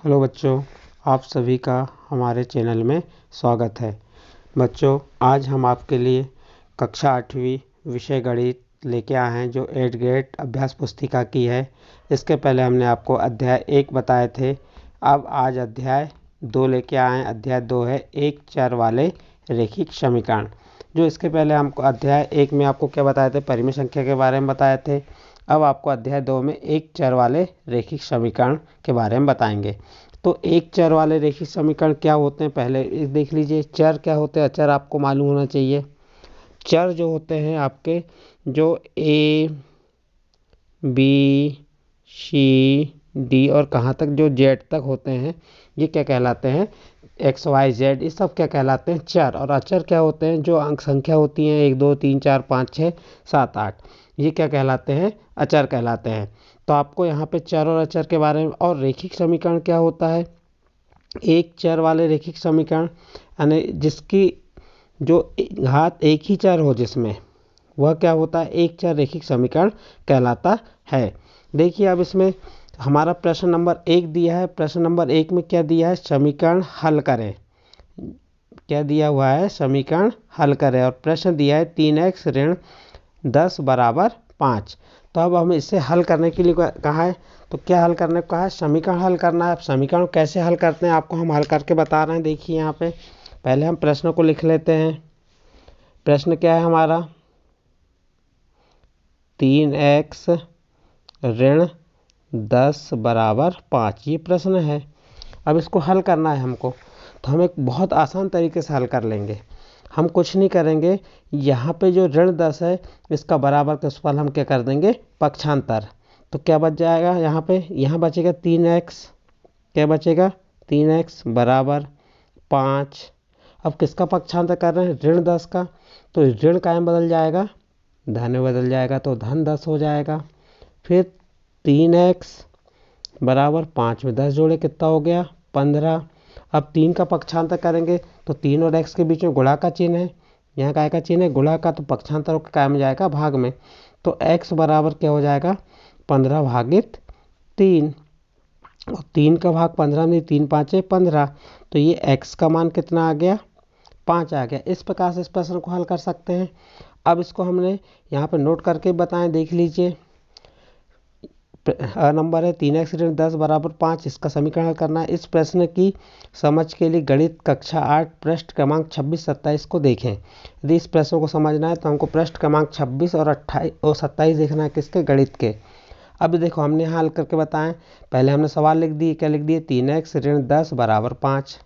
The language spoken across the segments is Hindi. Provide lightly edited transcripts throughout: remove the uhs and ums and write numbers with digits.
हेलो बच्चों, आप सभी का हमारे चैनल में स्वागत है। बच्चों, आज हम आपके लिए कक्षा 8वीं विषय गणित लेके आए हैं जो 8th ग्रेड अभ्यास पुस्तिका की है। इसके पहले हमने आपको अध्याय 1 बताए थे। अब आज अध्याय 2 लेके आए हैं। अध्याय 2 है एक चर वाले रैखिक समीकरण। जो इसके पहले हमको अध्याय 1 में आपको क्या बताए थे, परिमेय संख्या के बारे में बताए थे। अब आपको अध्याय 2 में एक चर वाले रैखिक समीकरण के बारे में बताएंगे। तो एक चर वाले रैखिक समीकरण क्या होते हैं पहले देख लीजिए। चर क्या होते हैं, चर आपको मालूम होना चाहिए। चर जो होते हैं आपके, जो ए बी सी डी और कहाँ तक जो जेड तक होते हैं, ये क्या कहलाते हैं, एक्स वाई जेड, ये सब क्या कहलाते हैं, चर। और अचर क्या होते हैं, जो अंक संख्या होती हैं 1 2 3 4 5 6 7 8, ये क्या कहलाते हैं, अचर कहलाते हैं। तो आपको यहाँ पे चर और अचर के बारे में। और रैखिक समीकरण क्या होता है, एक चर वाले रैखिक समीकरण यानी जिसकी जो घात एक ही चर हो, जिसमें वह क्या होता है, एक चर रैखिक समीकरण कहलाता है। देखिए अब इसमें हमारा प्रश्न नंबर 1 दिया है। प्रश्न नंबर 1 में क्या दिया है, समीकरण हल करें। क्या दिया हुआ है, समीकरण हल करें। और प्रश्न दिया है 3x ऋण 10 बराबर 5। तो अब हमें इसे हल करने के लिए कहा है। तो क्या हल करने को कहा है, समीकरण हल करना है। अब समीकरण कैसे हल करते हैं आपको हम हल करके बता रहे हैं। देखिए यहाँ पे पहले हम प्रश्न को लिख लेते हैं। प्रश्न क्या है हमारा, 3x ऋण 10 बराबर 5, ये प्रश्न है। अब इसको हल करना है हमको। तो हम एक बहुत आसान तरीके से हल कर लेंगे। हम कुछ नहीं करेंगे, यहाँ पे जो ऋण 10 है इसका बराबर का फल हम क्या कर देंगे, पक्षांतर। तो क्या बच जाएगा यहाँ पे, यहाँ बचेगा 3x, क्या बचेगा 3x बराबर 5। अब किसका पक्षांतर कर रहे हैं, ऋण 10 का। तो ऋण कायम बदल जाएगा, धन में बदल जाएगा, तो धन 10 हो जाएगा। फिर 3x बराबर 5 में 10 जोड़े कितना हो गया, 15। अब 3 का पक्षांतर करेंगे तो 3 और x के बीच में गुणा का चिन्ह है, यहाँ काय का चिन्ह है, गुणा का, तो पक्षांतर होकर काय में जाएगा, भाग में। तो x बराबर क्या हो जाएगा, 15 भागित 3। और 3 का भाग 15 में 3 5 15। तो ये x का मान कितना आ गया, 5 आ गया। इस प्रकार से इस प्रश्न को हल कर सकते हैं। अब इसको हमने यहाँ पे नोट करके बताएं, देख लीजिए। नंबर है 3x ऋण 10 बराबर 5, इसका समीकरण हल करना है। इस प्रश्न की समझ के लिए गणित कक्षा 8 पृष्ठ क्रमांक 26 27 को देखें। यदि इस प्रश्न को समझना है तो हमको पृष्ठ क्रमांक 26 और 28 और 27 देखना है, किसके, गणित के। अब देखो हमने यहाँ हल करके बताएं। पहले हमने सवाल लिख दिए, क्या लिख दिए, 3x ऋण 10 बराबर 5।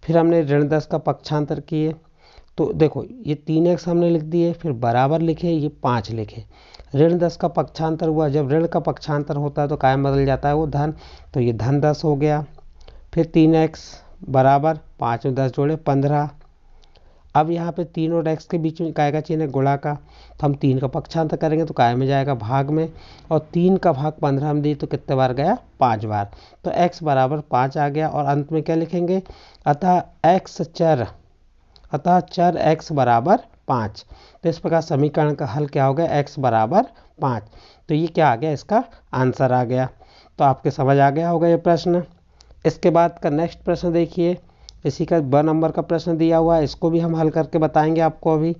फिर हमने ऋण 10 का पक्षांतर किए। तो देखो ये 3x हमने लिख दिए, फिर बराबर लिखे, ये 5 लिखे। ऋण 10 का पक्षांतर हुआ, जब ऋण का पक्षांतर होता है तो कायम बदल जाता है वो धन, तो ये धन 10 हो गया। फिर 3x बराबर 5 में 10 जोड़े 15। अब यहाँ पे 3 और x के बीच में काय का चिन्ह है, गुणा का। तो हम 3 का पक्षांतर करेंगे तो काय में जाएगा, भाग में। और 3 का भाग 15 में दी तो कितने बार गया, 5 बार। तो x बराबर 5 आ गया। और अंत में क्या लिखेंगे, अतः चर x बराबर 5। तो इस प्रकार समीकरण का हल क्या हो गया, x बराबर 5। तो ये क्या आ गया, इसका आंसर आ गया। तो आपके समझ आ गया होगा ये प्रश्न। इसके बाद का नेक्स्ट प्रश्न देखिए, इसी का 2 नंबर का प्रश्न दिया हुआ है। इसको भी हम हल करके बताएंगे आपको। अभी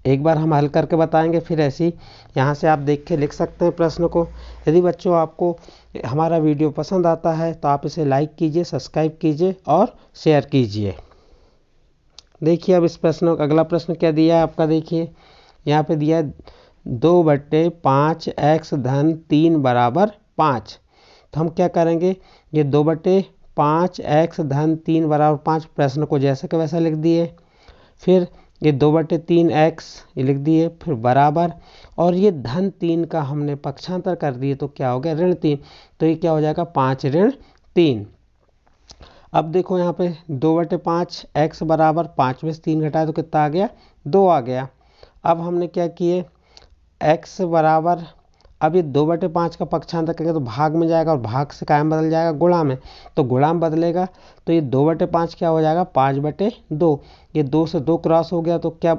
एक बार हम हल करके बताएंगे, फिर ऐसी यहाँ से आप देख के लिख सकते हैं प्रश्न को। यदि बच्चों आपको हमारा वीडियो पसंद आता है तो आप इसे लाइक कीजिए, सब्सक्राइब कीजिए और शेयर कीजिए। देखिए अब इस प्रश्न का अगला प्रश्न क्या दिया है आपका, देखिए यहाँ पे दिया है 2/5x धन 3 बराबर 5। तो हम क्या करेंगे, ये 2/5x धन 3 बराबर 5 प्रश्न को जैसे कि वैसा लिख दिए। फिर ये 2/3x ये लिख दिए, फिर बराबर, और ये धन 3 का हमने पक्षांतर कर दिए तो क्या हो गया, ऋण 3। तो ये क्या हो जाएगा, 5 ऋण 3। अब देखो यहाँ पे 2/5 बराबर 5 में से 3 घटाए तो कितना आ गया, 2 आ गया। अब हमने क्या किए, x बराबर, अब ये 2/5 का पक्षांतर करेंगे तो भाग में जाएगा, और भाग से कायम बदल जाएगा गुणा में। तो गुणा में बदलेगा तो ये 2/5 क्या हो जाएगा, 5/2। ये 2 से 2 क्रॉस हो गया तो क्या,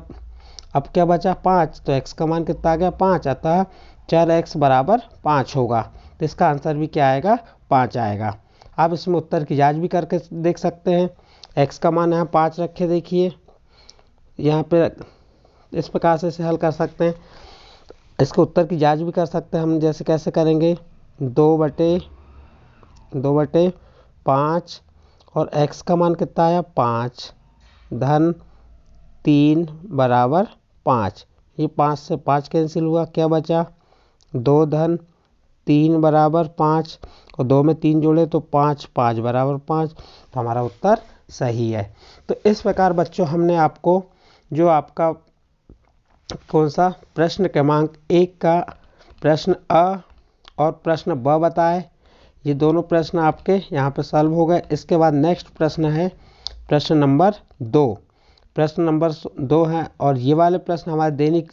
अब क्या बचा, 5। तो x का मान कितना आ गया, 5। अतः चर x बराबर 5 होगा। तो इसका आंसर भी क्या आएगा, 5 आएगा। आप इसमें उत्तर की जांच भी करके देख सकते हैं। x का मान यहाँ 5 रखे, देखिए यहाँ पे इस प्रकार से इसे हल कर सकते हैं। इसके उत्तर की जांच भी कर सकते हैं हम, जैसे कैसे करेंगे, 2/5 और x का मान कितना आया 5 धन 3 बराबर 5। ये 5 से 5 कैंसिल हुआ, क्या बचा 2 धन 3 बराबर 5 और 2 में 3 जोड़े तो 5 5 बराबर 5। तो हमारा उत्तर सही है। तो इस प्रकार बच्चों हमने आपको जो आपका कौन सा प्रश्न क्रमांक 1 का प्रश्न अ और प्रश्न ब बताए, ये दोनों प्रश्न आपके यहाँ पे सॉल्व हो गए। इसके बाद नेक्स्ट प्रश्न है प्रश्न नंबर 2। प्रश्न नंबर 2 है और ये वाले प्रश्न हमारे दैनिक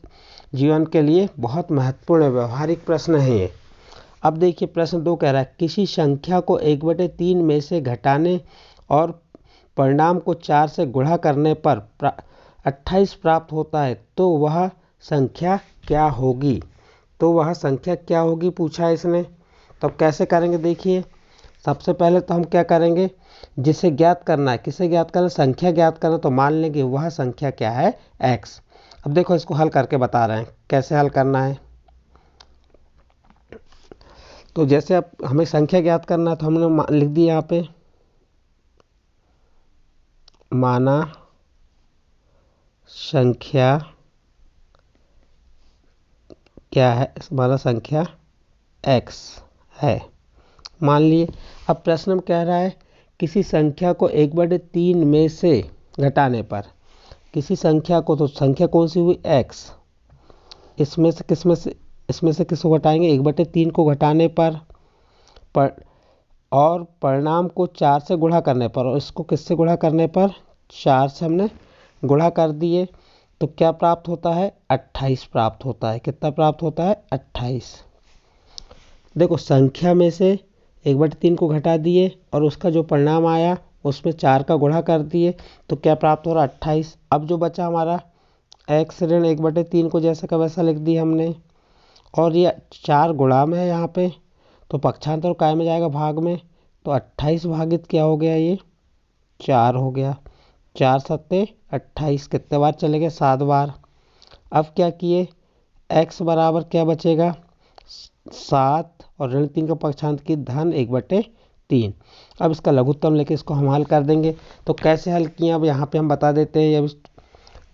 जीवन के लिए बहुत महत्वपूर्ण व्यवहारिक प्रश्न है ये। अब देखिए प्रश्न 2 कह रहा है किसी संख्या को 1/3 में से घटाने और परिणाम को 4 से गुणा करने पर 28 प्राप्त होता है, तो वह संख्या क्या होगी। तो वह संख्या क्या होगी पूछा है इसने। तो कैसे करेंगे, देखिए सबसे पहले तो हम क्या करेंगे, जिसे ज्ञात करना है, किसे ज्ञात करना, संख्या ज्ञात करना, तो मान लेंगे वह संख्या क्या है x। अब देखो इसको हल करके बता रहे हैं कैसे हल करना है। तो जैसे अब हमें संख्या ज्ञात करना है तो हमने लिख दिया यहाँ पे माना संख्या क्या है, माना संख्या x है, मान लिए। अब प्रश्न में कह रहा है किसी संख्या को 1/3 में से घटाने पर, किसी संख्या को, तो संख्या कौन सी हुई x, इसमें से किसको घटाएंगे 1/3 को घटाने पर और परिणाम को 4 से गुणा करने पर, और इसको किससे गुणा करने पर 4 से हमने गुणा कर दिए, तो क्या प्राप्त होता है 28 प्राप्त होता है। कितना प्राप्त होता है 28। देखो संख्या में से 1/3 को घटा दिए और उसका जो परिणाम आया उसमें 4 का गुणा कर दिए, तो क्या प्राप्त हो रहा 28। अब जो बचा हमारा x ऋण 1/3 को जैसा का वैसा लिख दिया हमने, और ये 4 गुणा में है यहाँ पे, तो पक्षांतर काय में जाएगा भाग में, तो 28 भागित क्या हो गया, ये 4 हो गया। 4 सत्ते 28, कितने बार चले गए 7 बार। अब क्या किए, x बराबर क्या बचेगा 7 और ऋण 3 का पक्षांतर की धन 1/3। अब इसका लघुत्तम लेके इसको हम हल कर देंगे। तो कैसे हल किया अब यहाँ पे हम बता देते हैं। अब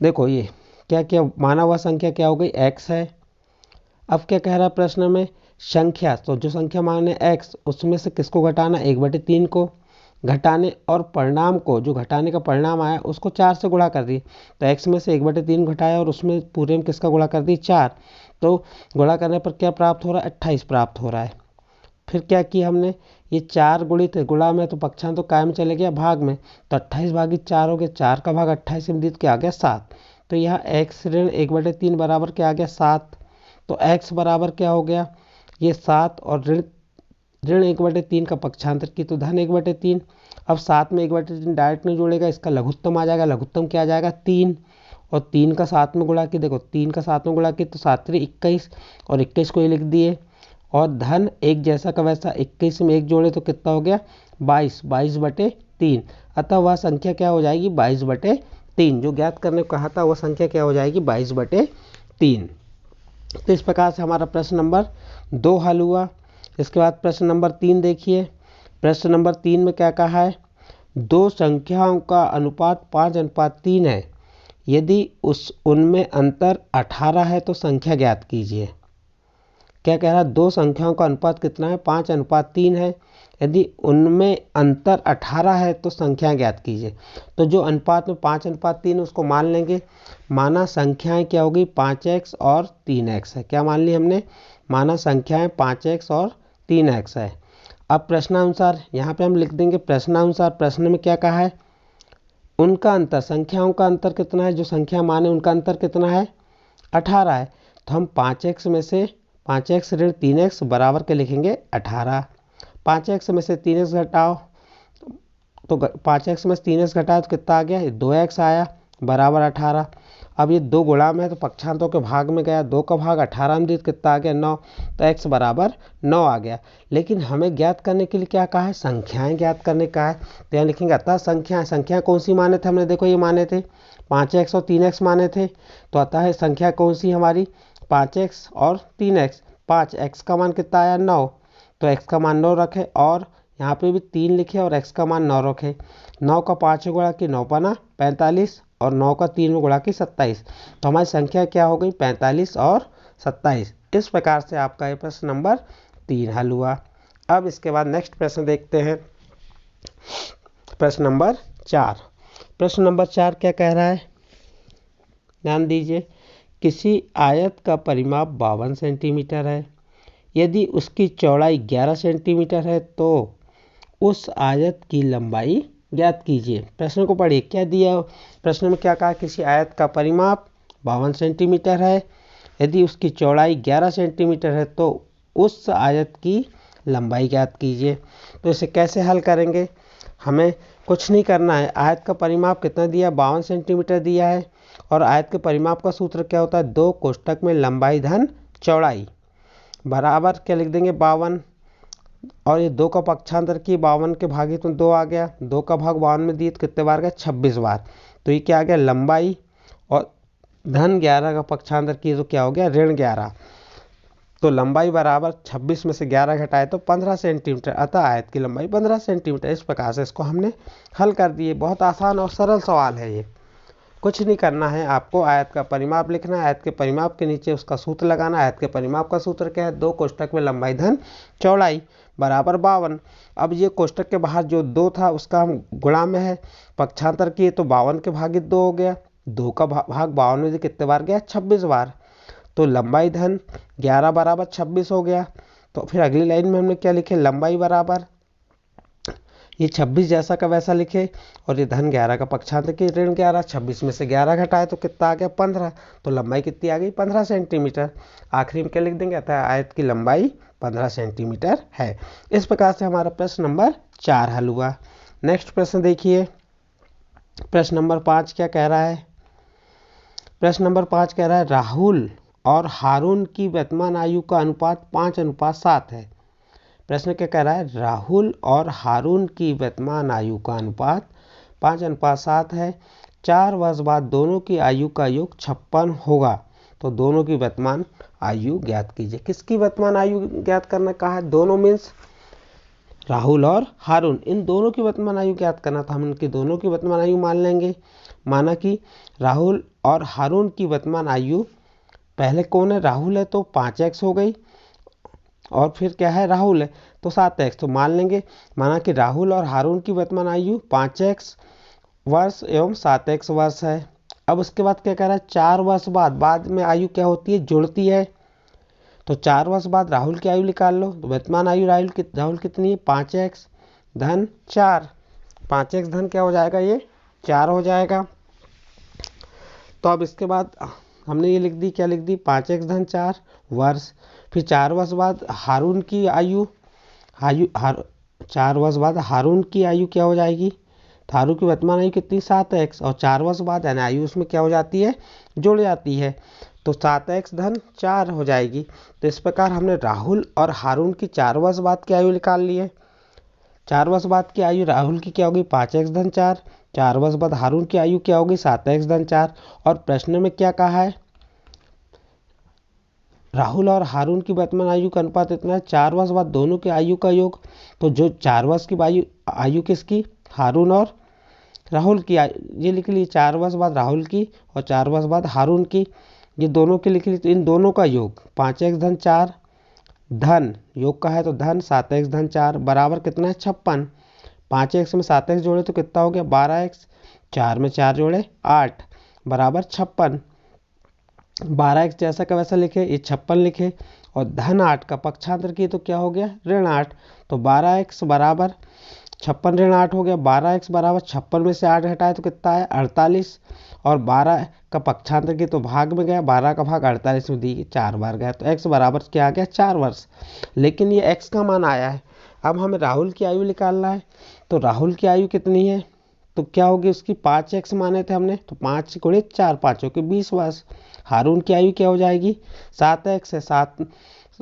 देखो ये क्या किया, माना हुआ संख्या क्या हो गई x है। अब क्या कह रहा है प्रश्न में, संख्या, तो जो संख्या माने x उसमें से किसको घटाना 1/3 को घटाने, और परिणाम को, जो घटाने का परिणाम आया उसको 4 से गुणा कर दिए। तो x में से 1/3 घटाया और उसमें पूरे में किसका गुणा कर दी 4, तो गुणा करने पर क्या प्राप्त हो रहा है 28 प्राप्त हो रहा है। फिर क्या किया हमने, ये 4 गुणित गुणा में तो पक्षांतर तो कायम चले गया भाग में, तो 28 भागित 4 हो गया, 4 का भाग 28 में दिया क्या आ गया 7। तो यहाँ x ऋण 1/3 बराबर क्या आ गया 7। तो x बराबर क्या हो गया ये 7 और ऋण 1/3 का पक्षांतर की तो धन 1/3। अब 7 में 1/3 डायरेक्ट नहीं जोड़ेगा, इसका लघुत्तम आ जाएगा। लघुत्तम क्या आ जाएगा 3, और 3 का 7 में गुणा की, देखो 3 का 7 में गुणा की तो 7 × 21 और 21 को ये लिख दिए, और धन एक जैसा का वैसा 21 में 1 जोड़े तो कितना हो गया 22, 22/3। अतः वह संख्या क्या हो जाएगी 22/3। जो ज्ञात करने को कहा था वह संख्या क्या हो जाएगी 22/3। तो इस प्रकार से हमारा प्रश्न नंबर 2 हल हुआ। इसके बाद प्रश्न नंबर 3 देखिए। प्रश्न नंबर 3 में क्या कहा है, दो संख्याओं का अनुपात 5:3 है, यदि उनमें अंतर 18 है तो संख्या ज्ञात कीजिए। क्या कह रहा है, दो संख्याओं का अनुपात कितना है 5:3 है, यदि उनमें अंतर 18 है तो संख्या ज्ञात कीजिए। तो जो अनुपात में 5:3 उसको मान लेंगे, माना संख्याएं क्या होगी 5x और 3x है। क्या मान ली हमने, माना संख्याएं 5x और 3x है। अब प्रश्नानुसार यहाँ पे हम लिख देंगे प्रश्नानुसार। प्रश्न में क्या कहा है, उनका अंतर, संख्याओं का अंतर कितना है, जो संख्या माने उनका अंतर कितना है 18 है। तो हम 5x में से 5x ऋण 3x बराबर के लिखेंगे 18। 5x में से 3x घटाओ, तो 5x में से 3x घटाओ तो कितना आ गया 2x आया बराबर 18। अब ये 2 गुणा में है तो पक्षांतों के भाग में गया, 2 का भाग 18 में दिया कितना आ गया 9, तो x बराबर 9 आ गया। लेकिन हमें ज्ञात करने के लिए क्या कहा है, संख्याएं ज्ञात करने का है। तो यहाँ लिखेंगे अतः संख्याएं कौन सी माने थे हमने, देखो ये माने थे 5x और 3x माने थे। तो अतः संख्या कौन सी हमारी 5x और 3x। 5x का मान कितना आया 9, तो x का मान 9 रखे और यहाँ पे भी 3 लिखे और x का मान 9 रखे। 9 का 5 गुणा की 9 पाना 45 और 9 का 3 में गुणा की 27। तो हमारी संख्या क्या हो गई 45 और 27। इस प्रकार से आपका ये प्रश्न नंबर 3 हल हुआ। अब इसके बाद नेक्स्ट प्रश्न देखते हैं, प्रश्न नंबर 4। प्रश्न नंबर 4 क्या कह रहा है, ध्यान दीजिए। किसी आयत का परिमाप 52 सेंटीमीटर है, यदि उसकी चौड़ाई 11 सेंटीमीटर है तो उस आयत की लंबाई ज्ञात कीजिए। प्रश्न को पढ़िए, क्या दिया प्रश्न में, क्या कहा, किसी आयत का परिमाप 52 सेंटीमीटर है, यदि उसकी चौड़ाई 11 सेंटीमीटर है तो उस आयत की लंबाई ज्ञात कीजिए। तो इसे कैसे हल करेंगे, हमें कुछ नहीं करना है। आयत का परिमाप कितना दिया 52 सेंटीमीटर दिया है और आयत के परिमाप का सूत्र क्या होता है, 2 कोष्टक में लंबाई धन चौड़ाई बराबर क्या लिख देंगे 52 और ये 2 का पक्षांतर की 52 के भागित में 2 आ गया, 2 का भाग 52 में दिए तो कितने बार गया 26 बार। तो ये क्या आ गया लंबाई और धन 11 का पक्षांतर किए तो क्या हो गया ऋण 11। तो लंबाई बराबर 26 में से 11 घटाए तो 15 सेंटीमीटर, अतः आयत की लंबाई 15 सेंटीमीटर। इस प्रकार से इसको हमने हल कर दिए। बहुत आसान और सरल सवाल है ये, कुछ नहीं करना है आपको। आयत का परिमाप लिखना है, आयत के परिमाप के नीचे उसका सूत्र लगाना है। आयत के परिमाप का सूत्र क्या है, 2 कोष्टक में लंबाई धन चौड़ाई बराबर 52। अब ये कोष्टक के बाहर जो 2 था उसका हम गुणा में है, पक्षांतर किए तो 52 के भागित 2 हो गया, 2 का भाग 52 में कितने बार गया 26 बार। तो लंबाई धन 11 बराबर 26 हो गया। तो फिर अगली लाइन में हमने क्या लिखे, लंबाई बराबर ये 26 जैसा का वैसा लिखे और ये धन 11 का पक्षांतर की ऋण 11, 26 में से 11 घटाए तो कितना आ गया 15। तो लंबाई कितनी आ गई 15 सेंटीमीटर। आखिरी में क्या लिख देंगे, अतः आयत की लंबाई 15 सेंटीमीटर है। इस प्रकार से हमारा प्रश्न नंबर 4 हल हुआ। नेक्स्ट प्रश्न देखिए, प्रश्न नंबर 5 क्या कह रहा है। प्रश्न नंबर 5 कह रहा है राहुल और हारून की वर्तमान आयु का अनुपात 5:7 है। प्रश्न क्या कह रहा है, राहुल और हारून की वर्तमान आयु का अनुपात 5:7 है। 4 वर्ष बाद दोनों की आयु का योग 56 होगा, तो दोनों की वर्तमान आयु ज्ञात कीजिए। किसकी वर्तमान आयु ज्ञात करना कहा है, दोनों मीन्स राहुल और हारून, इन दोनों की वर्तमान आयु ज्ञात करना था। हम इनकी दोनों की वर्तमान आयु मान लेंगे। माना कि राहुल और हारून की वर्तमान आयु, पहले कौन है राहुल है तो 5x हो गई और फिर क्या है राहुल है तो 7x, तो मान लेंगे। माना कि राहुल और हारून की वर्तमान आयु 5x वर्ष एवं 7x वर्ष है। अब उसके बाद क्या कह रहा है, 4 वर्ष बाद में आयु क्या होती है जुड़ती है, तो 4 वर्ष बाद राहुल की आयु निकाल लो। तो वर्तमान आयु राहुल कितनी है 5x धन 4, 5x धन क्या हो जाएगा ये 4 हो जाएगा। तो अब इसके बाद हमने ये लिख दी, क्या लिख दी 5x धन 4 वर्ष। फिर 4 वर्ष बाद हारून की आयु 4 वर्ष बाद हारून की आयु क्या हो जाएगी, हारून की वर्तमान आयु कितनी 7x और 4 वर्ष बाद यानी आयु उसमें क्या हो जाती है जुड़ जाती है, तो 7x धन 4 हो जाएगी। तो इस प्रकार हमने राहुल और हारून की 4 वर्ष बाद की आयु निकाल ली है। 4 वर्ष बाद की आयु राहुल की क्या होगी 5x धन 4, 4 वर्ष बाद हारून की आयु क्या होगी 7x धन 4। और प्रश्न में क्या कहा है, राहुल और हारून की वर्तमान आयु का अनुपात इतना है 4 वर्ष बाद दोनों की आयु का योग। तो जो 4 वर्ष की आयु किसकी, हारून और राहुल की ये लिख ली 4 वर्ष बाद राहुल की और 4 वर्ष बाद हारून की, ये दोनों की लिख ली। तो इन दोनों का योग 5x धन 4 धन योग का है तो धन 7x धन 4 बराबर कितना है 56। 5x में 7x जोड़े तो कितना हो गया 12x, 4 में 4 जोड़े 8 बराबर 56। 12x जैसा का वैसा लिखे, ये 56 लिखे और धन 8 का पक्षांतर किए तो क्या हो गया ऋण 8, तो 12x बराबर 56 ऋण 8 हो गया। 12x बराबर 56 में से 8 घटाए तो कितना है 48 और 12 का पक्षांतर किए तो भाग में गया, 12 का भाग 48 में दी 4 बार गया, तो x बराबर क्या आ गया 4 वर्ष। लेकिन ये x का मान आया है। अब हमें राहुल की आयु निकालना है, तो राहुल की आयु कितनी है तो क्या होगी उसकी 5x माने थे हमने, तो 5 गुणे 4, 5 के 20 वर्ष। हारून की आयु क्या हो जाएगी, 7x है, 7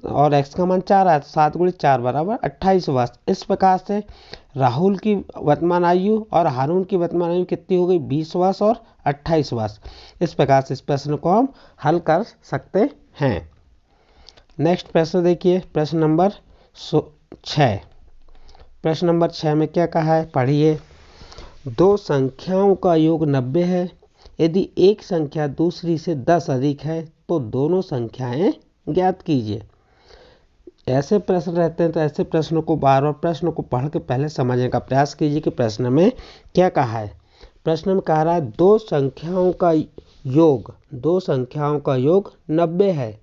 और x का मान 4 आया, तो 7 गुणे 4 बराबर 28 वर्ष। इस प्रकार से राहुल की वर्तमान आयु और हारून की वर्तमान आयु कितनी हो गई, 20 वर्ष और 28 वर्ष। इस प्रकार से इस प्रश्न को हम हल कर सकते हैं। नेक्स्ट प्रश्न देखिए, प्रश्न नंबर 6। प्रश्न नंबर 6 में क्या कहा है, पढ़िए। दो संख्याओं का योग 90 है। यदि एक संख्या दूसरी से 10 अधिक है तो दोनों संख्याएं ज्ञात कीजिए। ऐसे प्रश्न रहते हैं तो ऐसे प्रश्नों को बार बार प्रश्न को पढ़ के पहले समझने का प्रयास कीजिए कि प्रश्न में क्या कहा है। प्रश्न में कह रहा है दो संख्याओं का योग 90 है।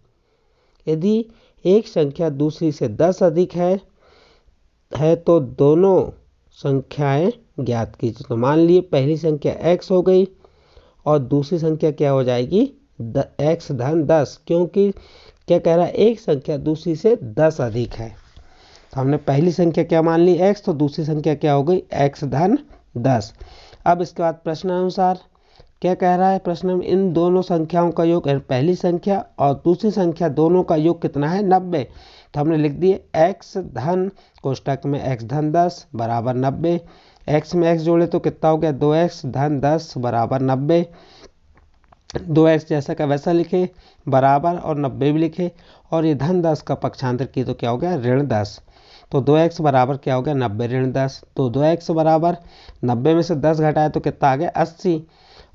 यदि एक संख्या दूसरी से 10 अधिक है तो दोनों संख्याएं ज्ञात कीजिए। तो मान लिए पहली संख्या x हो गई और दूसरी संख्या क्या हो जाएगी, x धन 10, क्योंकि क्या कह रहा है, एक संख्या दूसरी से 10 अधिक है। तो हमने पहली संख्या क्या मान ली x, तो दूसरी संख्या क्या हो गई, x धन 10। अब इसके बाद प्रश्नानुसार क्या कह रहा है, प्रश्न में इन दोनों संख्याओं का योग, पहली संख्या और दूसरी संख्या दोनों का योग कितना है, 90। तो हमने लिख दिए x धन कोष्टक में x धन 10 बराबर 90। x में x जोड़े तो कितना हो गया, 2x धन 10 बराबर 90। 2x जैसा का वैसा लिखे बराबर और 90 भी लिखे, और ये धन 10 का पक्षांतर की तो क्या हो गया, ऋण 10। तो 2x बराबर क्या हो गया, 90 ऋण 10। तो 2x बराबर 90 में से 10 घटाए तो कितना आ गया, 80।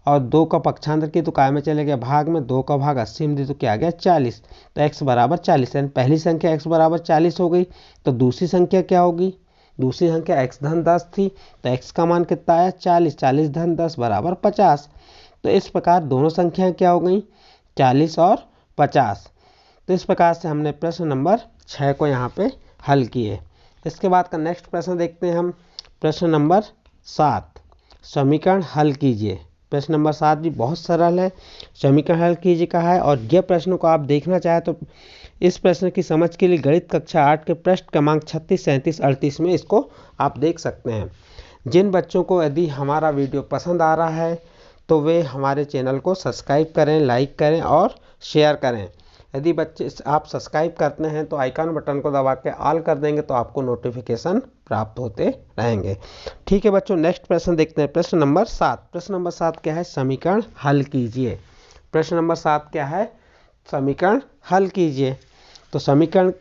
और 2 का पक्षांतर की तो काय में चले गया, भाग में, 2 का भाग 80 में दी तो क्या आ गया, 40। तो x बराबर 40, यानी पहली संख्या x बराबर 40 हो गई। तो दूसरी संख्या क्या होगी, दूसरी संख्या x धन 10 थी, तो x का मान कितना आया, 40। 40 धन 10 बराबर 50। तो इस प्रकार दोनों संख्याएं क्या हो गई, 40 और 50। तो इस प्रकार से हमने प्रश्न नंबर 6 को यहाँ पे हल किए। इसके बाद का नेक्स्ट प्रश्न देखते हैं हम, प्रश्न नंबर 7, समीकरण हल कीजिए। प्रश्न नंबर 7 भी बहुत सरल है, समीकरण हल कीजिए कहा है। और यह प्रश्न को आप देखना चाहे तो इस प्रश्न की समझ के लिए गणित कक्षा 8 के पृष्ठ क्रमांक 36, 37, 38 में इसको आप देख सकते हैं। जिन बच्चों को यदि हमारा वीडियो पसंद आ रहा है तो वे हमारे चैनल को सब्सक्राइब करें, लाइक करें और शेयर करें। यदि बच्चे आप सब्सक्राइब करते हैं तो आइकन बटन को दबा के ऑल कर देंगे तो आपको नोटिफिकेशन प्राप्त होते रहेंगे। ठीक है बच्चों, नेक्स्ट प्रश्न देखते हैं, प्रश्न नंबर 7। प्रश्न नंबर 7 क्या है, समीकरण हल कीजिए। प्रश्न नंबर 7 क्या है, समीकरण हल कीजिए। तो समीकरण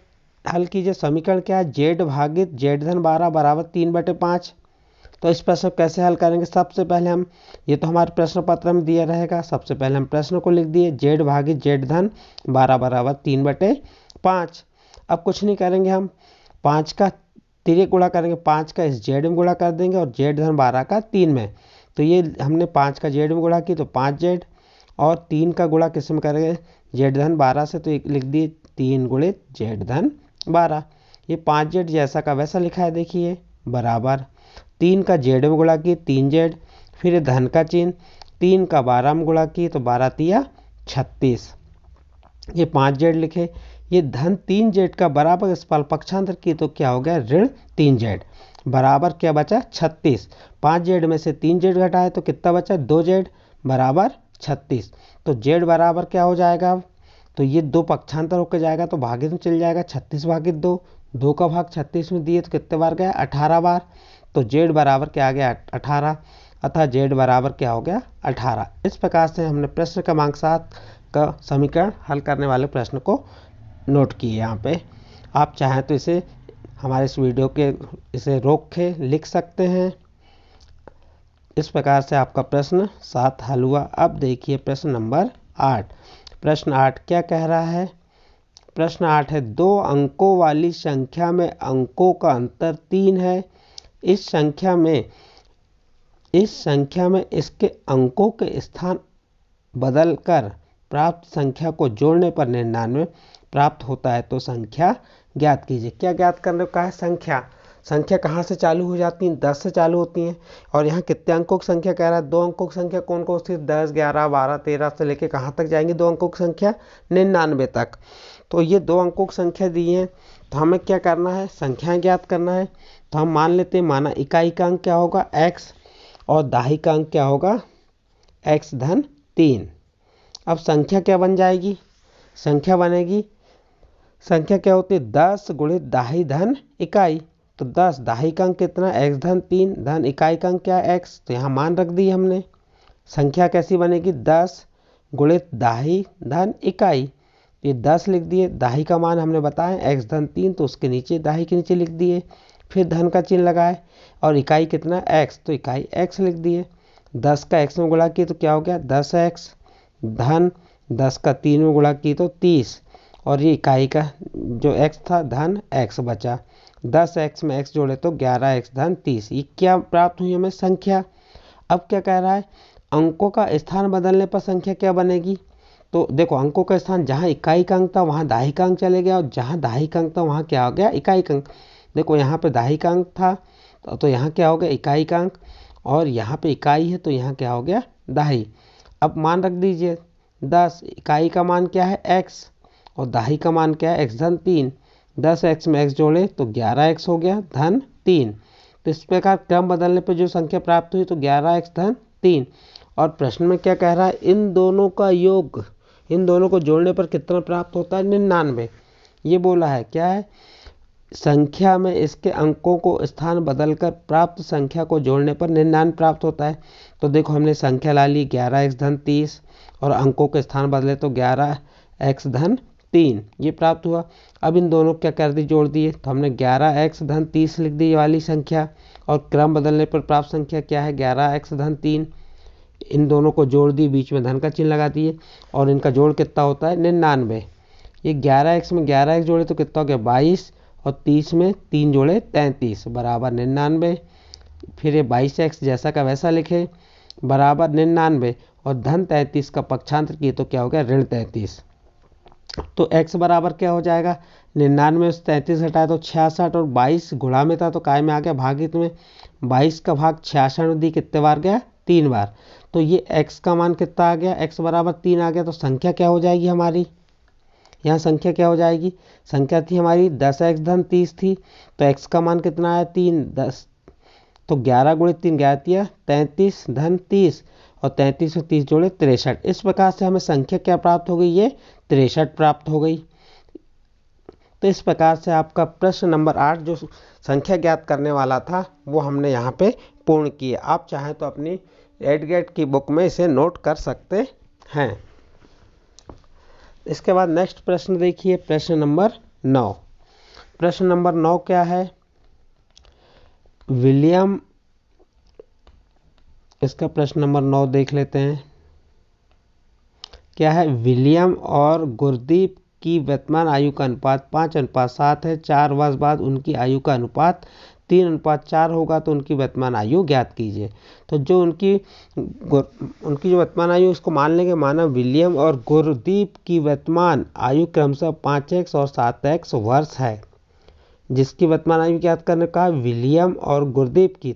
हल कीजिए, समीकरण क्या है, z भागित z धन 12 बराबर 3/5। तो इस प्रश्न को कैसे हल करेंगे, सबसे पहले हम, ये तो हमारे प्रश्न पत्र में दिया रहेगा, सबसे पहले हम प्रश्न को लिख दिए, z भागित z धन 12 बराबर 3/5। अब कुछ नहीं करेंगे, हम 5 का तिर्यक गुणा करेंगे, 5 का इस z में गुणा कर देंगे और z धन 12 का 3 में। तो ये हमने 5 का z में गुणा की तो 5z, और 3 का गुणा किस में करेंगे, z धन 12 से, तो लिख दिए 3 गुणे z धन 12। ये 5z जैसा का वैसा लिखा है, देखिए बराबर 3 का z में गुणा की 3z, फिर धन का चिन्ह, 3 का 12 में गुणा की तो 12 तिया 36, ये 5z लिखे। ये धन 3z का बराबर इस पर पक्षांतर की तो क्या हो गया, ऋण 3z बराबर क्या बचा, 36। 5z में से 3z घटाए तो कितना बचा, 2z बराबर 36। तो z बराबर क्या हो जाएगा, तो ये 2 पक्षांतर होकर जाएगा तो भागित में चल जाएगा, 36 भागित 2, 2 का भाग 36 में दिए तो कितने बार गया, 18 बार। तो z बराबर क्या आ गया, 18, अतः z बराबर क्या हो गया, 18। इस प्रकार से हमने प्रश्न क्रमांक 7 का समीकरण हल करने वाले प्रश्न को नोट किए। यहाँ पे आप चाहें तो इसे हमारे इस वीडियो के इसे रोक के लिख सकते हैं। इस प्रकार से आपका प्रश्न 7 हल हुआ। अब देखिए प्रश्न नंबर 8। प्रश्न 8 क्या कह रहा है, प्रश्न 8 है, 2 अंकों वाली संख्या में अंकों का अंतर 3 है। इस संख्या में इसके अंकों के स्थान बदलकर प्राप्त संख्या को जोड़ने पर 99 प्राप्त होता है, तो संख्या ज्ञात कीजिए। क्या ज्ञात करने का है, संख्या कहाँ से चालू हो जाती हैं, 10 से चालू होती हैं। और यहाँ कितने अंकों की संख्या कह रहा है, 2 अंकों की संख्या कौन कौन सी, 10, 11, 12, 13 से लेके कहाँ तक जाएंगी 2 अंकों की संख्या, 99 तक। तो ये 2 अंकों की संख्या दी है, तो हमें क्या करना है, संख्याएं ज्ञात करना है। तो हम मान लेते हैं, माना इकाई का अंक क्या होगा, x, और दाहिने का अंक क्या होगा, x धन 3। अब संख्या क्या बन जाएगी, संख्या बनेगी, संख्या क्या होती है 10 गुणित दाहिनी धन इकाई। तो 10 दाहिनी का अंक कितना, x धन 3 धन इकाई का अंक क्या है x, तो यहाँ मान रख दी हमने। संख्या कैसी बनेगी 10 गुणित दाहिनी धन इकाई, ये 10 लिख दिए, दाहिनी का मान हमने बताया x धन 3 तो उसके नीचे दाहिनी के नीचे लिख दिए, फिर धन का चिन्ह लगाए और इकाई कितना x, तो इकाई x लिख दिए। 10 का x में गुणा किए तो क्या हो गया 10x धन 10 का 3 में गुणा किए तो 30 और ये इकाई का जो x था धन x बचा। 10x में x जोड़े तो 11x धन 30। ये क्या प्राप्त हुई हमें, संख्या। अब क्या कह रहा है, अंकों का स्थान बदलने पर संख्या क्या बनेगी। तो देखो अंकों का स्थान, जहाँ इकाई का अंक था वहाँ दाहिनी का अंक चले गया और जहाँ दाहिनी का अंक था वहाँ क्या हो गया इकाई का अंक। देखो यहाँ पे दाहिनी का अंक था तो यहाँ क्या हो गया इकाई का अंक, और यहाँ पे इकाई है तो यहाँ क्या हो गया दाहिनी। अब मान रख दीजिए 10, इकाई का मान क्या है x और दाहिनी का मान क्या है x धन 3। 10x में x जोड़े तो 11x हो गया धन 3। तो इस प्रकार क्रम बदलने पर जो संख्या प्राप्त हुई तो 11x धन 3। और प्रश्न में क्या कह रहा है, इन दोनों का योग, इन दोनों को जोड़ने पर कितना प्राप्त होता है 99। ये बोला है क्या है, संख्या में इसके अंकों को स्थान बदलकर प्राप्त संख्या को जोड़ने पर 99 प्राप्त होता है। तो देखो हमने संख्या ला ली 11x धन 30 और अंकों के स्थान बदले तो 11x धन 3 ये प्राप्त हुआ। अब इन दोनों क्या कर दी, जोड़ दिए, तो हमने 11x धन 30 लिख दी ये वाली संख्या, और क्रम बदलने पर प्राप्त संख्या क्या है 11x धन 3। इन दोनों को जोड़ दी, बीच में धन का चिन्ह लगा दिए और इनका जोड़ कितना होता है 99। ये 11x में 11x जोड़े तो कितना हो गया 22 और 30 में 3 जोड़े 33 बराबर 99। फिर ये 22x जैसा का वैसा लिखे बराबर 99 और धन 33 का पक्षांतर किए तो क्या हो गया ऋण 33। तो x बराबर क्या हो जाएगा 99 से 33 हटाए तो 66 और 22 गुणा में था तो काय में आ गया भागित में। 22 का भाग 66 में दी कितने बार गया 3 बार। तो ये x का मान कितना आ गया, x बराबर 3 आ गया। तो संख्या क्या हो जाएगी हमारी, यहाँ संख्या क्या हो जाएगी, संख्या थी हमारी 10x धन 30 थी तो x का मान कितना आया 3, 10 तो 11 गुणित 3 11 33 धन 30 और 33 और 30 जोड़े 63। इस प्रकार से हमें संख्या क्या प्राप्त हो गई, ये 63 प्राप्त हो गई। तो इस प्रकार से आपका प्रश्न नंबर 8 जो संख्या ज्ञात करने वाला था वो हमने यहाँ पे पूर्ण किया। आप चाहें तो अपनी एडगेट की बुक में इसे नोट कर सकते हैं। इसके बाद नेक्स्ट प्रश्न देखिए, प्रश्न नंबर 9। प्रश्न नंबर 9 क्या है, विलियम, इसका प्रश्न नंबर 9 देख लेते हैं। क्या है, विलियम और गुरदीप की वर्तमान आयु का अनुपात 5:7 है। 4 वर्ष बाद उनकी आयु का अनुपात 3:4 होगा तो उनकी वर्तमान आयु ज्ञात कीजिए। तो जो उनकी जो वर्तमान आयु इसको मान लेंगे, माना विलियम और गुरदीप की वर्तमान आयु क्रमशः 5x और 7x वर्ष है। जिसकी वर्तमान आयु ज्ञात करने का विलियम और गुरदीप की,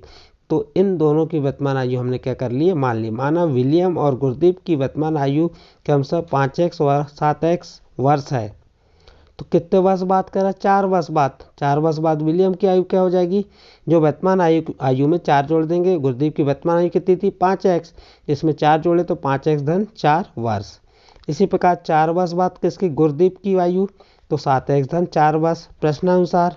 तो इन दोनों की वर्तमान आयु हमने क्या कर ली, मान ली। माना विलियम और गुरदीप की वर्तमान आयु क्रमशः 5x और 7x वर्ष है। तो कितने वर्ष बात कर रहा है, 4 वर्ष बाद। 4 वर्ष बाद विलियम की आयु क्या हो जाएगी, जो वर्तमान आयु में 4 जोड़ देंगे। गुरदीप की वर्तमान आयु कितनी थी 5x, इसमें 4 जोड़े तो 5x धन 4 वर्ष। इसी प्रकार 4 वर्ष बाद किसकी, गुरदीप की आयु, तो 7x धन 4 वर्ष। प्रश्नानुसार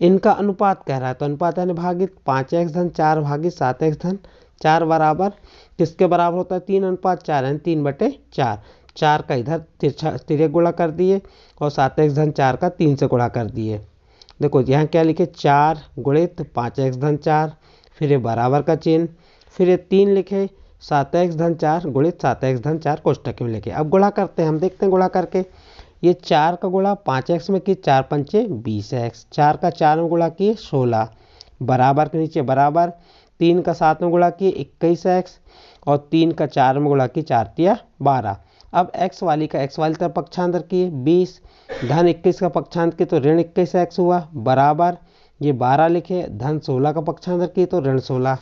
इनका अनुपात कह रहा है तो अनुपात है भागित 5x धन 4 भागित 7x धन 4 बराबर किसके बराबर होता है 3:4 यानी 3/4। 4 का इधर तिर्यक गुणा कर दिए और 7x धन 4 का 3 से गुणा कर दिए। देखो यहाँ क्या लिखे 4 गुणित 5x धन 4, फिर ये बराबर का चिन्ह, फिर ये 3 लिखे 7x धन 4 गुणित 7x धन 4 कोष्टक में लिखे। अब गुणा करते हैं, हम देखते हैं गुणा करके। ये 4 का गुणा 5x में किए 4 पंचे 20x, 4 का 4 में गुणा किए 16 बराबर के नीचे बराबर, 3 का 7 में गुणा किए 21x और 3 का 4 में गुणा किए 4 तिया 12। अब x वाली का x वाली तरफ पक्षांतर किए 20 धन 21 का पक्षांतर किए तो ऋण 21x हुआ बराबर, ये 12 लिखे धन 16 का पक्षांतर किए तो ऋण 16।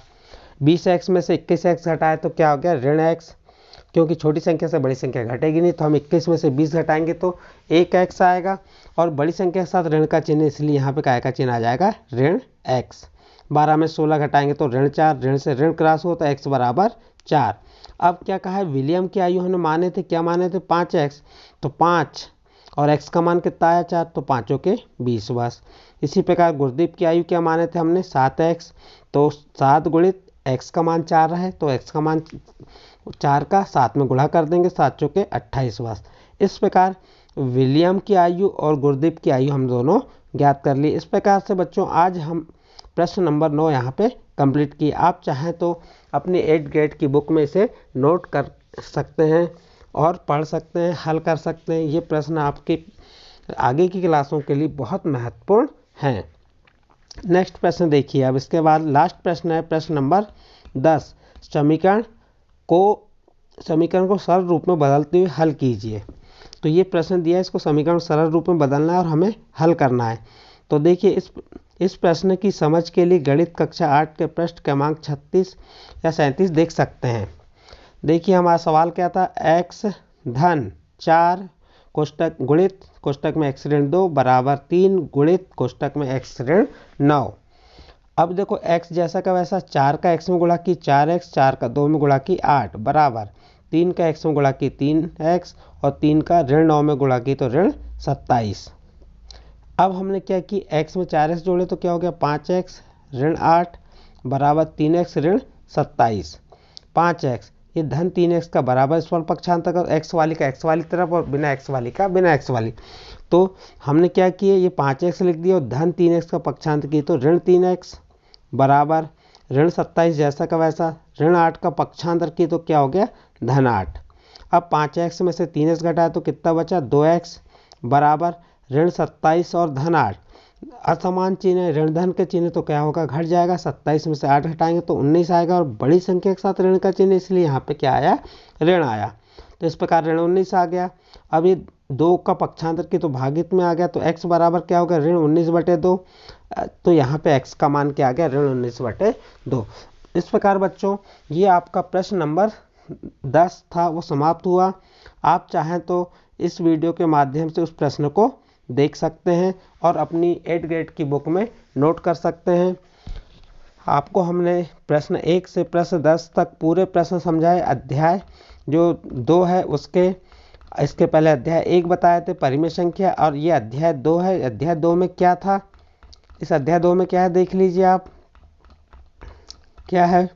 20x में से 21x घटाए तो क्या हो गया ऋण x, क्योंकि छोटी संख्या से बड़ी संख्या घटेगी नहीं तो हम 21 में से 20 घटाएंगे तो 1x आएगा और बड़ी संख्या के साथ ऋण का चिन्ह, इसलिए यहाँ पे काय का चिन्ह आ जाएगा ऋण x। 12 में 16 घटाएंगे तो ऋण 4, ऋण से ऋण क्रॉस हो तो x बराबर 4। अब क्या कहा है, विलियम की आयु हमने माने थे, क्या माने थे 5x, तो 5 और x का मान कितना आया 4, तो 5 के 20 बस। इसी प्रकार गुरदीप की आयु क्या माने थे हमने 7x, तो 7 गुणित x का मान 4 है तो x का मान 4 का 7 में गुणा कर देंगे, 7 के 28 बस। इस प्रकार विलियम की आयु और गुरदीप की आयु हम दोनों ज्ञात कर ली। इस प्रकार से बच्चों आज हम प्रश्न नंबर 9 यहाँ पे कंप्लीट किए। आप चाहें तो अपनी 8th ग्रेड की बुक में इसे नोट कर सकते हैं और पढ़ सकते हैं, हल कर सकते हैं। ये प्रश्न आपके आगे की क्लासों के लिए बहुत महत्वपूर्ण हैं। नेक्स्ट प्रश्न देखिए। अब इसके बाद लास्ट प्रश्न है प्रश्न नंबर 10। समीकरण को सरल रूप में बदलते हुए हल कीजिए। तो ये प्रश्न दिया है, इसको समीकरण सरल रूप में बदलना है और हमें हल करना है। तो देखिए इस प्रश्न की समझ के लिए गणित कक्षा 8 के पृष्ठ क्रमांक 36 या 37 देख सकते हैं। देखिए हमारा सवाल क्या था, x धन 4 कोष्टक गुणित कोष्टक में x ऋण 2 बराबर 3 गुणित कोष्टक में x ऋण 9। अब देखो x जैसा का वैसा 4 का x में गुणा की 4x, 4 का 2 में गुणा की 8 बराबर 3 का x में गुणा की 3x और 3 का ऋण 9 में गुणा की तो ऋण 27। अब हमने क्या की, x में 4x जोड़े तो क्या हो गया 5x ऋण 8 बराबर 3x ऋण 27। 5x ये धन 3x का बराबर इस वाले पक्षांतर का, x वाली का x वाली तरफ और बिना x वाली का बिना x वाली। तो हमने क्या किया, ये 5x लिख दिया और धन 3x का पक्षांतर की तो ऋण 3x बराबर ऋण 27 जैसा का वैसा, ऋण 8 का पक्षांतर की तो क्या हो गया धन 8। अब 5x में से 3x घटाया तो कितना बचा 2x बराबर ऋण 27 और धन 8। असमान चिन्ह है, ऋण धन के चिन्ह तो क्या होगा घट जाएगा, 27 में से 8 घटाएंगे तो 19 आएगा और बड़ी संख्या के साथ ऋण का चिन्ह इसलिए यहाँ पे क्या आया ऋण आया। तो इस प्रकार ऋण 19 आ गया। अब ये 2 का पक्षांतर की तो भागित में आ गया तो x बराबर क्या होगा ऋण 19/2। तो यहाँ पे x का मान क्या आ गया ऋण 19/2। इस प्रकार बच्चों ये आपका प्रश्न नंबर 10 था वो समाप्त हुआ। आप चाहें तो इस वीडियो के माध्यम से उस प्रश्न को देख सकते हैं और अपनी 8th ग्रेड की बुक में नोट कर सकते हैं। आपको हमने प्रश्न 1 से प्रश्न 10 तक पूरे प्रश्न समझाए। अध्याय जो 2 है उसके इसके पहले अध्याय 1 बताए थे परिमेय संख्या, और ये अध्याय 2 है। अध्याय 2 में क्या था, इस अध्याय 2 में क्या है देख लीजिए आप, क्या है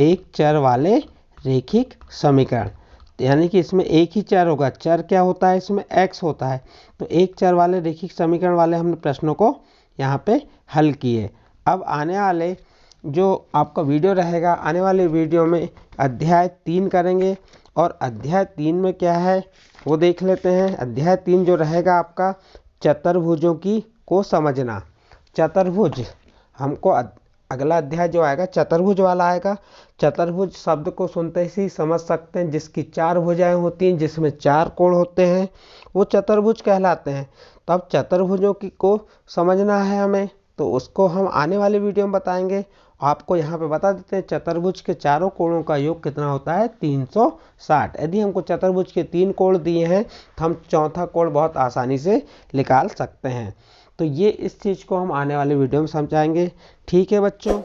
एक चर वाले रेखिक समीकरण। यानी कि इसमें एक ही चर होगा, चर क्या होता है इसमें x होता है। तो एक चर वाले रेखिक समीकरण वाले हमने प्रश्नों को यहाँ पे हल किए। अब आने वाले जो आपका वीडियो रहेगा, आने वाले वीडियो में अध्याय 3 करेंगे और अध्याय 3 में क्या है वो देख लेते हैं। अध्याय 3 जो रहेगा आपका चतुर्भुजों को समझना। चतुर्भुज हमको अगला अध्याय जो आएगा चतुर्भुज वाला आएगा। चतुर्भुज शब्द को सुनते ही समझ सकते हैं, जिसकी 4 भुजाएं होती हैं, जिसमें 4 कोण होते हैं, वो चतुर्भुज कहलाते हैं। तो अब चतुर्भुजों को समझना है हमें, तो उसको हम आने वाले वीडियो में बताएंगे। आपको यहाँ पे बता देते हैं चतुर्भुज के चारों कोणों का योग कितना होता है 360। यदि हमको चतुर्भुज के 3 कोण दिए हैं तो हम चौथा कोण बहुत आसानी से निकाल सकते हैं। तो ये इस चीज़ को हम आने वाले वीडियो में समझाएंगे। ठीक है बच्चों।